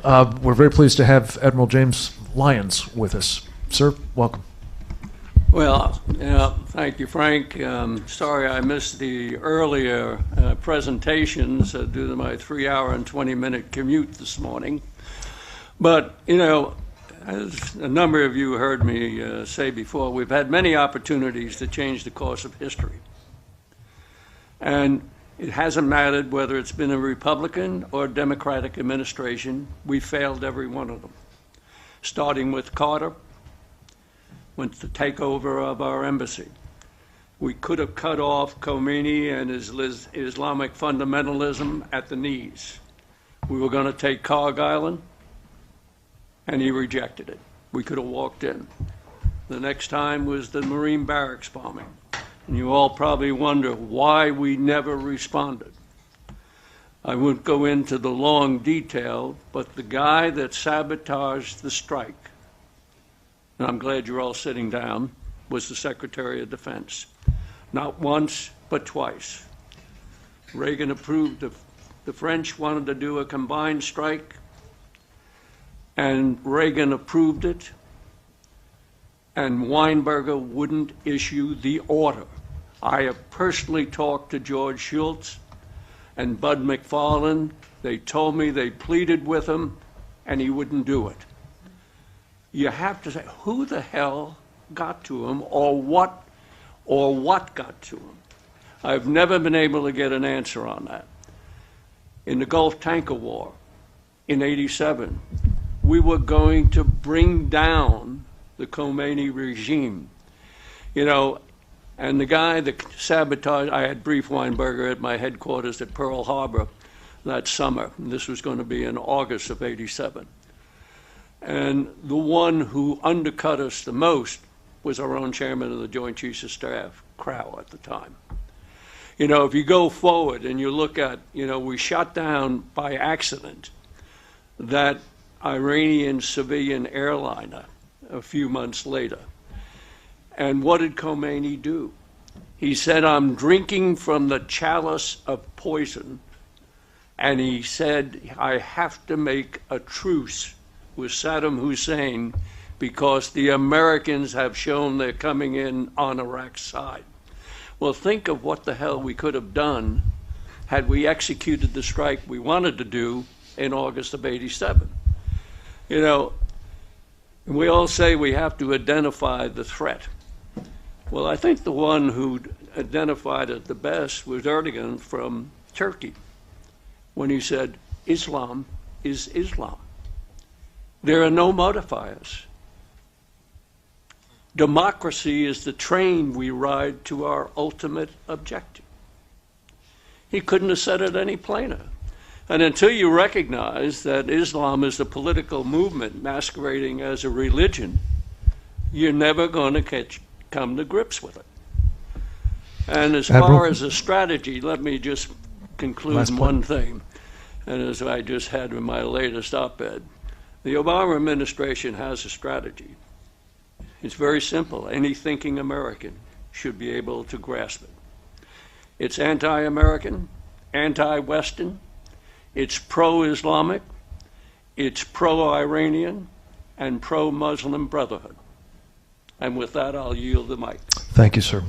We're very pleased to have Admiral James Lyons with us. Sir, welcome. Well, thank you, Frank. Sorry I missed the earlier presentations due to my 3-hour and 20-minute commute this morning. But, as a number of you heard me say before, we've had many opportunities to change the course of history. And it hasn't mattered whether it's been a Republican or Democratic administration. We failed every one of them, starting with Carter, with the takeover of our embassy. We could have cut off Khomeini and his Islamic fundamentalism at the knees. We were going to take Cargill, and he rejected it. We could have walked in. The next time was the Marine barracks bombing. And you all probably wonder why we never responded. I won't go into the long detail, but the guy that sabotaged the strike, and I'm glad you're all sitting down, was the Secretary of Defense. Not once, but twice. Reagan approved, the French wanted to do a combined strike, and Reagan approved it, and Weinberger wouldn't issue the order. I have personally talked to George Shultz and Bud McFarlane. They told me they pleaded with him, and he wouldn't do it. You have to say, who the hell got to him, or what got to him? I've never been able to get an answer on that. In the Gulf Tanker War in '87, we were going to bring down the Khomeini regime. And the guy that sabotaged, I had briefed Weinberger at my headquarters at Pearl Harbor that summer. And this was going to be in August of '87. And the one who undercut us the most was our own chairman of the Joint Chiefs of Staff, Crow, at the time. If you go forward and you look at, we shot down by accident that Iranian civilian airliner a few months later. And what did Khomeini do? He said, I'm drinking from the chalice of poison. And he said, I have to make a truce with Saddam Hussein because the Americans have shown they're coming in on Iraq's side. Well, think of what the hell we could have done had we executed the strike we wanted to do in August of '87. We all say we have to identify the threat. Well, I think the one who identified it the best was Erdogan from Turkey when he said, Islam is Islam. There are no modifiers. Democracy is the train we ride to our ultimate objective. He couldn't have said it any plainer. And until you recognize that Islam is a political movement masquerading as a religion, you're never going to come to grips with it. And as far as a strategy, let me just conclude one thing, and as I just had in my latest op-ed. The Obama administration has a strategy. It's very simple. Any thinking American should be able to grasp it. It's anti-American, anti-Western, it's pro-Islamic, it's pro-Iranian, and pro-Muslim Brotherhood. And with that, I'll yield the mic. Thank you, sir.